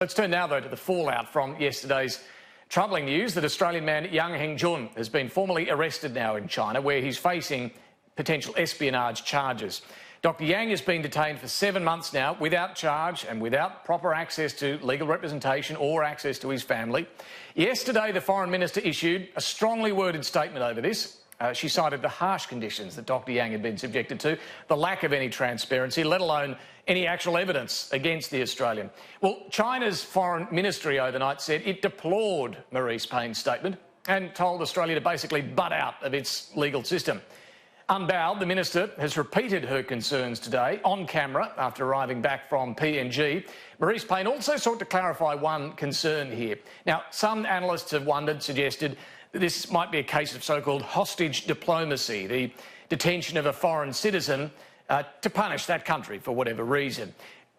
Let's turn now, though, to the fallout from yesterday's troubling news that Australian man Yang Hengjun has been formally arrested now in China, where he's facing potential espionage charges. Dr. Yang has been detained for 7 months now without charge and without proper access to legal representation or access to his family. Yesterday, the Foreign Minister issued a strongly worded statement over this. She cited the harsh conditions that Dr. Yang had been subjected to, the lack of any transparency, let alone any actual evidence against the Australian. Well, China's Foreign Ministry overnight said it deplored Marise Payne's statement and told Australia to basically butt out of its legal system. Unbowed, the Minister has repeated her concerns today on camera after arriving back from PNG. Marise Payne also sought to clarify one concern here. Now, some analysts have suggested that this might be a case of so-called hostage diplomacy, the detention of a foreign citizen to punish that country for whatever reason.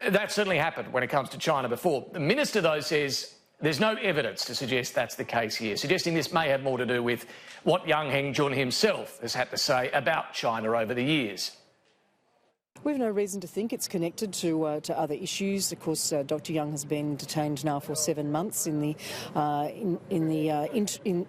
That certainly happened when it comes to China before. The Minister, though, says there's no evidence to suggest that's the case here, suggesting this may have more to do with what Yang Hengjun himself has had to say about China over the years. We've no reason to think it's connected to other issues. Of course, Dr. Yang has been detained now for 7 months in the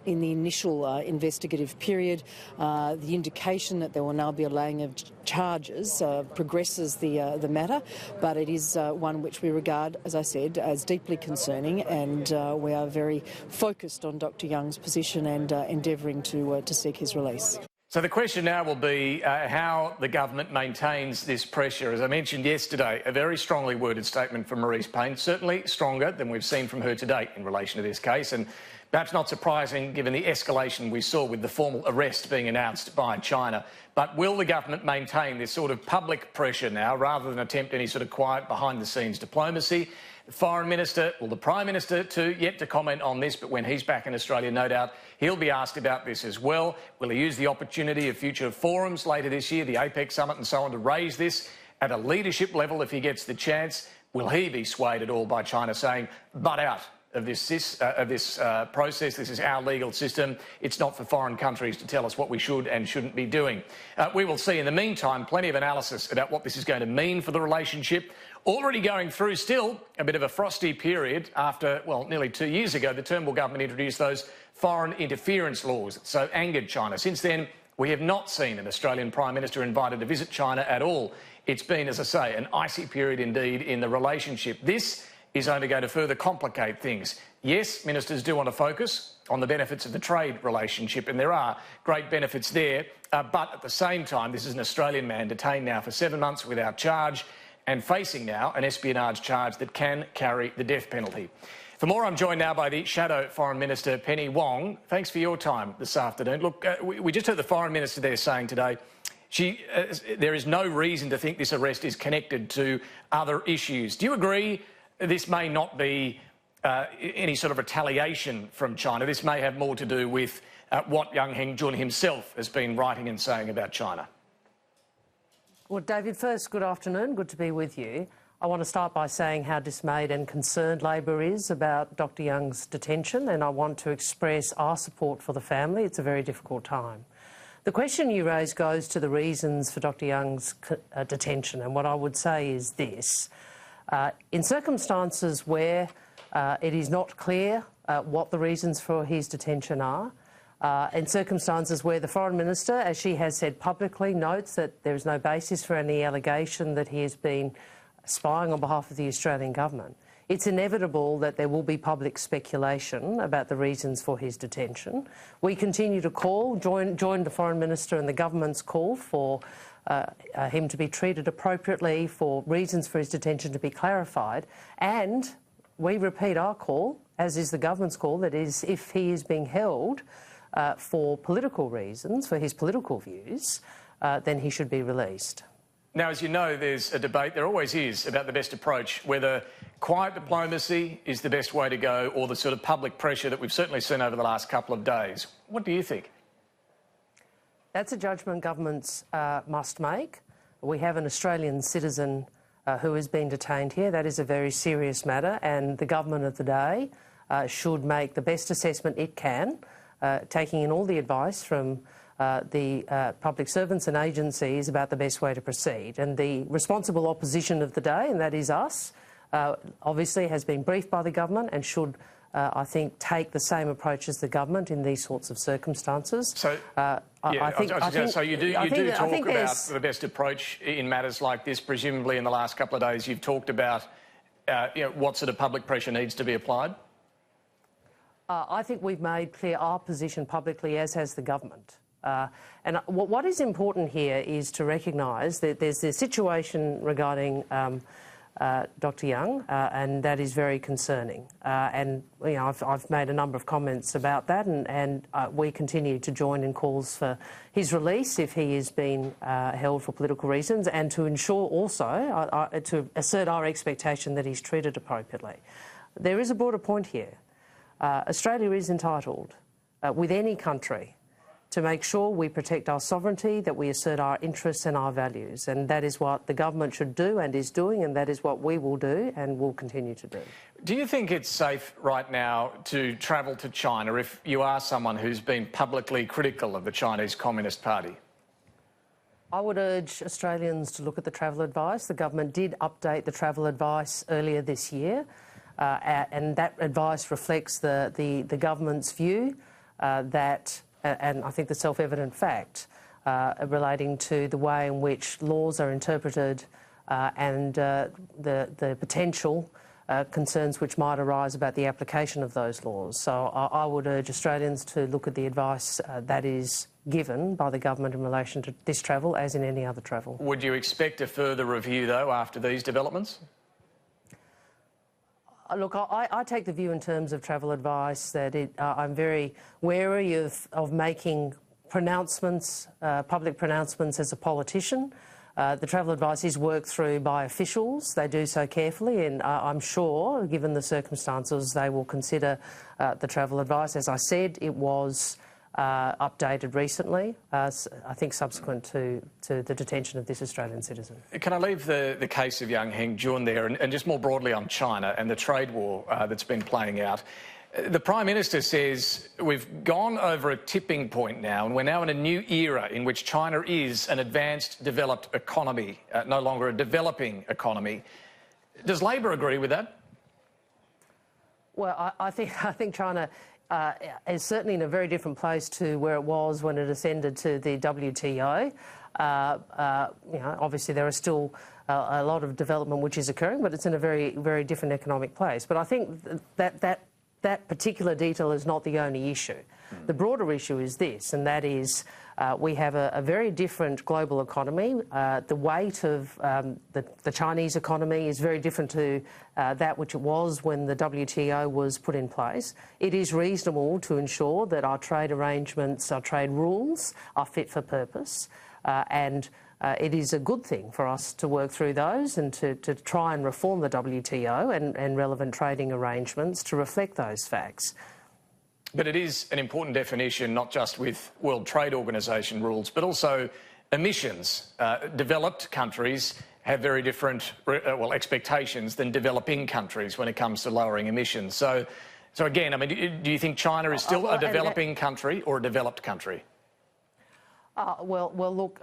initial investigative period. The indication that there will now be a laying of charges progresses the matter, but it is one which we regard, as I said, as deeply concerning, and we are very focused on Dr. Yang's position and endeavouring to seek his release. So the question now will be how the government maintains this pressure. As I mentioned yesterday, a very strongly worded statement from Marise Payne, certainly stronger than we've seen from her to date in relation to this case, and perhaps not surprising given the escalation we saw with the formal arrest being announced by China. But will the government maintain this sort of public pressure now rather than attempt any sort of quiet behind-the-scenes diplomacy? The Foreign Minister, well, the Prime Minister too, yet to comment on this, but when he's back in Australia, no doubt he'll be asked about this as well. Will he use the opportunity of future forums later this year, the APEC summit and so on, to raise this at a leadership level if he gets the chance? Will he be swayed at all by China saying, butt out of this process, this is our legal system, it's not for foreign countries to tell us what we should and shouldn't be doing? We will see. In the meantime, plenty of analysis about what this is going to mean for the relationship. Already going through still a bit of a frosty period after, well, nearly 2 years ago, the Turnbull government introduced those foreign interference laws that so angered China. Since then, we have not seen an Australian Prime Minister invited to visit China at all. It's been, as I say, an icy period indeed in the relationship. This is only going to further complicate things. Yes, ministers do want to focus on the benefits of the trade relationship, and there are great benefits there, but at the same time, this is an Australian man detained now for 7 months without charge and facing now an espionage charge that can carry the death penalty. For more, I'm joined now by the Shadow Foreign Minister, Penny Wong. Thanks for your time this afternoon. Look, we just heard the Foreign Minister there saying today there is no reason to think this arrest is connected to other issues. Do you agree this may not be any sort of retaliation from China? This may have more to do with what Yang Hengjun himself has been writing and saying about China. Well, David, first, good afternoon. Good to be with you. I want to start by saying how dismayed and concerned Labor is about Dr. Yang's detention, and I want to express our support for the family. It's a very difficult time. The question you raise goes to the reasons for Dr. Yang's detention, and what I would say is this. In circumstances where it is not clear what the reasons for his detention are, in circumstances where the Foreign Minister, as she has said publicly, notes that there is no basis for any allegation that he has been spying on behalf of the Australian government, it's inevitable that there will be public speculation about the reasons for his detention. We continue to join the Foreign Minister and the government's call for him to be treated appropriately, for reasons for his detention to be clarified, and we repeat our call, as is the government's call, that is, if he is being held for political reasons, for his political views, then he should be released. Now, as you know, there's a debate, there always is, about the best approach, whether quiet diplomacy is the best way to go or the sort of public pressure that we've certainly seen over the last couple of days. What do you think? That's a judgment governments must make. We have an Australian citizen who has been detained here. That is a very serious matter, and the government of the day should make the best assessment it can, taking in all the advice from the public servants and agencies about the best way to proceed. And the responsible opposition of the day, and that is us, obviously has been briefed by the government and should, I think, take the same approach as the government in these sorts of circumstances. So, so you do talk about the best approach in matters like this. Presumably, in the last couple of days, you've talked about what sort of public pressure needs to be applied. I think we've made clear our position publicly, as has the government. And what is important here is to recognise that there's the situation regarding Dr. Young, and that is very concerning. And I've made a number of comments about that, and we continue to join in calls for his release if he is being held for political reasons, and to ensure also to assert our expectation that he's treated appropriately. There is a broader point here. Australia is entitled, with any country, to make sure we protect our sovereignty, that we assert our interests and our values. And that is what the government should do and is doing, and that is what we will do and will continue to do. Do you think it's safe right now to travel to China if you are someone who's been publicly critical of the Chinese Communist Party? I would urge Australians to look at the travel advice. The government did update the travel advice earlier this year, and that advice reflects the government's view that... and I think the self-evident fact relating to the way in which laws are interpreted and the potential concerns which might arise about the application of those laws. So I would urge Australians to look at the advice that is given by the government in relation to this travel, as in any other travel. Would you expect a further review, though, after these developments? Look, I take the view in terms of travel advice that I'm very wary of making pronouncements, public pronouncements as a politician. The travel advice is worked through by officials. They do so carefully, and I'm sure, given the circumstances, they will consider the travel advice. As I said, it was updated recently, I think subsequent to the detention of this Australian citizen. Can I leave the case of young Hengjun there and just more broadly on China and the trade war that's been playing out? The Prime Minister says we've gone over a tipping point now and we're now in a new era in which China is an advanced, developed economy, no longer a developing economy. Does Labor agree with that? Well, I think China is certainly in a very different place to where it was when it ascended to the WTO. Obviously there are still a lot of development which is occurring, but it's in a very, very different economic place. But I think that particular detail is not the only issue. The broader issue is this, and that is we have a very different global economy. The weight of the Chinese economy is very different to that which it was when the WTO was put in place. It is reasonable to ensure that our trade arrangements, our trade rules are fit for purpose, and it is a good thing for us to work through those and to try and reform the WTO and relevant trading arrangements to reflect those facts. But it is an important definition, not just with World Trade Organisation rules, but also emissions. Developed countries have very different expectations than developing countries when it comes to lowering emissions. So again, I mean, do you think China is still a developing country or a developed country? Look,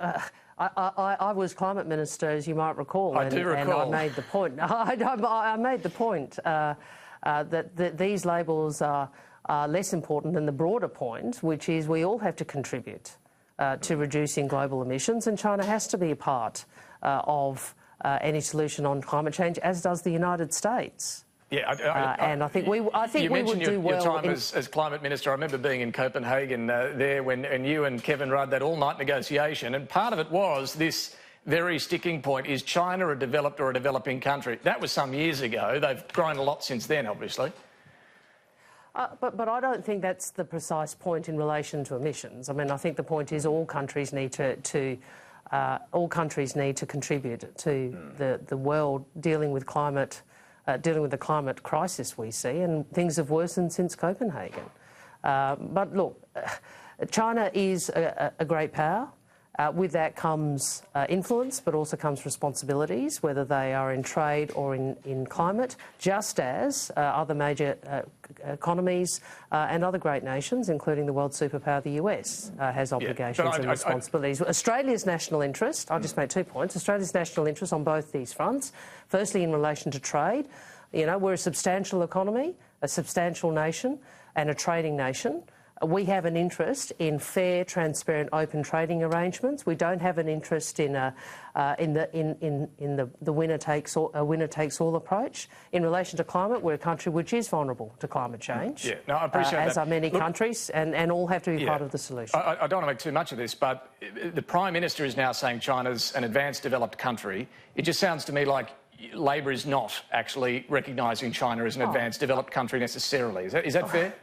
I was Climate Minister, as you might recall. I do recall. And I made the point. I made the point that these labels are less important than the broader point, which is we all have to contribute to reducing global emissions, and China has to be a part of any solution on climate change, as does the United States. Yeah, and I think we would do well. Your time as Climate Minister, I remember being in Copenhagen there and you and Kevin Rudd, that all-night negotiation, and part of it was this very sticking point: is China a developed or a developing country? That was some years ago. They've grown a lot since then, obviously. But I don't think that's the precise point in relation to emissions. I mean, I think the point is all countries need to contribute to the world dealing with climate, dealing with the climate crisis we see, and things have worsened since Copenhagen. But look, China is a great power. With that comes influence, but also comes responsibilities, whether they are in trade or in climate, just as other major economies and other great nations, including the world superpower, the US, has obligations and responsibilities. Australia's national interest, I'll just make 2 points, Australia's national interest on both these fronts. Firstly, in relation to trade, you know, we're a substantial economy, a substantial nation and a trading nation. We have an interest in fair, transparent, open trading arrangements. We don't have an interest in the winner takes all approach. In relation to climate, we're a country which is vulnerable to climate change. Yeah, no, I appreciate that. As are many countries, and all have to be part of the solution. I don't want to make too much of this, but the Prime Minister is now saying China's an advanced, developed country. It just sounds to me like Labor is not actually recognising China as an advanced, developed country necessarily. Is that fair?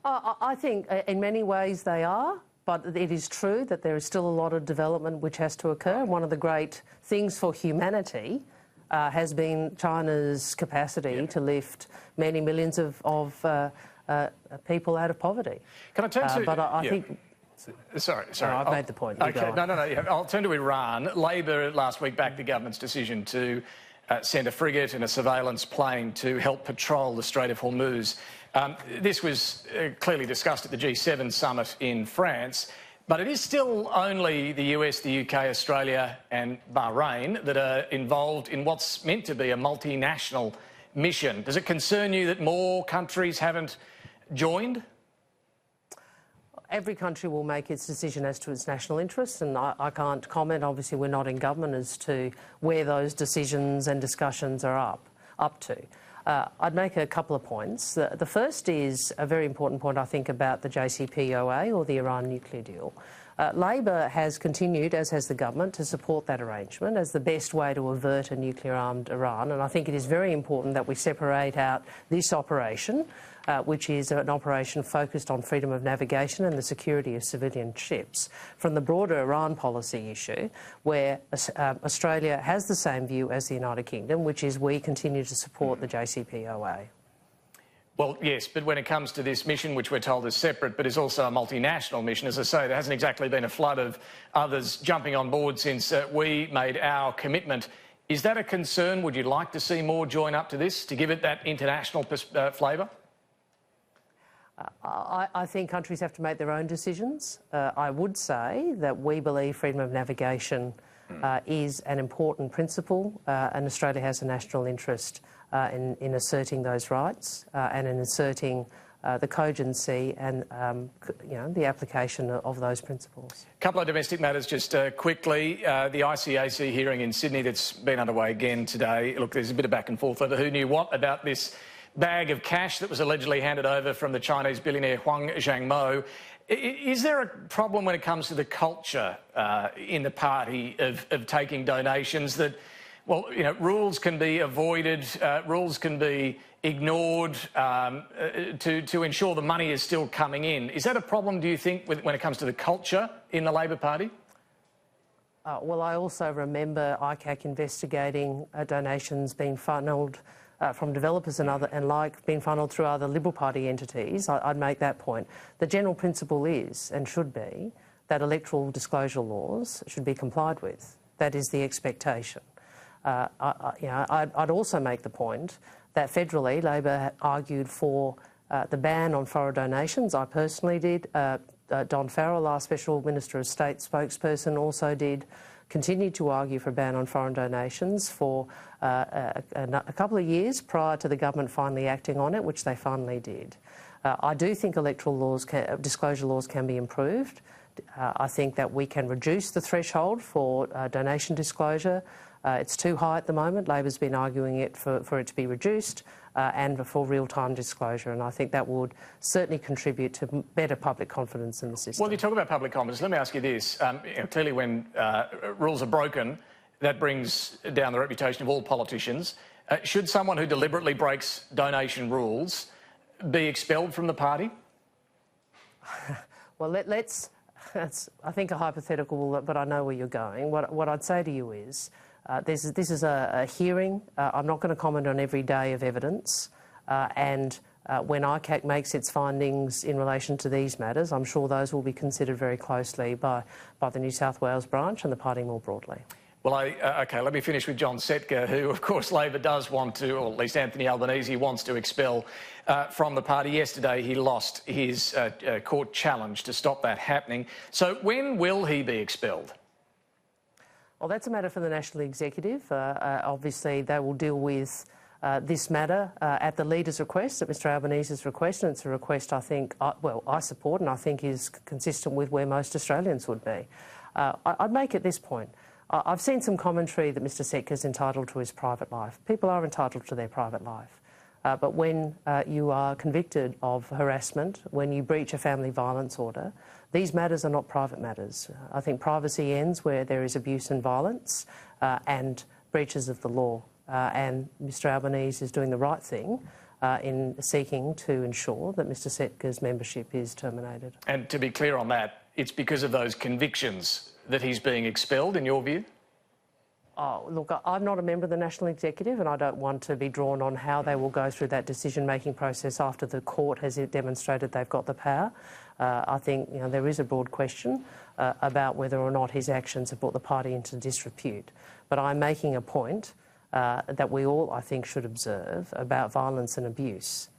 I think in many ways they are, but it is true that there is still a lot of development which has to occur. One of the great things for humanity has been China's capacity to lift many millions of people out of poverty. Can I turn to... But I think... Sorry. No, I've made the point. OK, no. I'll turn to Iran. Labor last week backed the government's decision to send a frigate and a surveillance plane to help patrol the Strait of Hormuz. This was clearly discussed at the G7 summit in France, but it is still only the US, the UK, Australia and Bahrain that are involved in what's meant to be a multinational mission. Does it concern you that more countries haven't joined? Every country will make its decision as to its national interests, and I can't comment. Obviously, we're not in government as to where those decisions and discussions are up to. I'd make a couple of points. The first is a very important point, I think, about the JCPOA or the Iran nuclear deal. Labor has continued, as has the government, to support that arrangement as the best way to avert a nuclear-armed Iran. And I think it is very important that we separate out this operation, which is an operation focused on freedom of navigation and the security of civilian ships, from the broader Iran policy issue, where Australia has the same view as the United Kingdom, which is we continue to support the JCPOA. Well, yes, but when it comes to this mission, which we're told is separate but is also a multinational mission, as I say, there hasn't exactly been a flood of others jumping on board since we made our commitment. Is that a concern? Would you like to see more join up to this to give it that international flavour? I think countries have to make their own decisions. I would say that we believe freedom of navigation is an important principle, and Australia has a national interest in asserting those rights and in asserting the cogency and the application of those principles. A couple of domestic matters just quickly. The ICAC hearing in Sydney that's been underway again today. Look, there's a bit of back and forth over who knew what about this bag of cash that was allegedly handed over from the Chinese billionaire Wong. Is there a problem when it comes to the culture in the party of taking donations that, well, you know, rules can be avoided, rules can be ignored to ensure the money is still coming in? Is that a problem, do you think, when it comes to the culture in the Labor Party? Well, I also remember ICAC investigating donations being funnelled from developers and being funnelled through other Liberal Party entities. I'd make that point. The general principle is, and should be, that electoral disclosure laws should be complied with. That is the expectation. I'd also make the point that federally Labor argued for the ban on foreign donations. I personally did. Don Farrell, our Special Minister of State spokesperson, also did. Continued to argue for a ban on foreign donations for a couple of years prior to the government finally acting on it, which they finally did. I do think electoral laws, disclosure laws can be improved. I think that we can reduce the threshold for donation disclosure. It's too high at the moment. Labor's been arguing it for it to be reduced and for real-time disclosure, and I think that would certainly contribute to better public confidence in the system. Well, you talk about public confidence. Let me ask you this. Clearly when rules are broken, that brings down the reputation of all politicians. Should someone who deliberately breaks donation rules be expelled from the party? Well, that's, I think, a hypothetical, but I know where you're going. What I'd say to you is this is a hearing. I'm not going to comment on every day of evidence, and when ICAC makes its findings in relation to these matters, I'm sure those will be considered very closely by the New South Wales branch and the party more broadly. Well, OK, let me finish with John Setka, who, of course, Labor does want to, or at least Anthony Albanese wants to expel from the party. Yesterday, he lost his court challenge to stop that happening. So when will he be expelled? Well, that's a matter for the National Executive. Obviously, they will deal with this matter at the Leader's request, at Mr Albanese's request, and it's a request I think, I support and I think is consistent with where most Australians would be. I'd make at this point, I've seen some commentary that Mr Setka's entitled to his private life. People are entitled to their private life. But when you are convicted of harassment, when you breach a family violence order, these matters are not private matters. I think privacy ends where there is abuse and violence and breaches of the law. And Mr Albanese is doing the right thing in seeking to ensure that Mr Setka's membership is terminated. And to be clear on that, it's because of those convictions that he's being expelled, in your view? Oh, look, I'm not a member of the National Executive and I don't want to be drawn on how they will go through that decision-making process after the court has demonstrated they've got the power. I think there is a broad question about whether or not his actions have brought the party into disrepute. But I'm making a point that we all, I think, should observe about violence and abuse.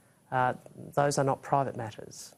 Those are not private matters.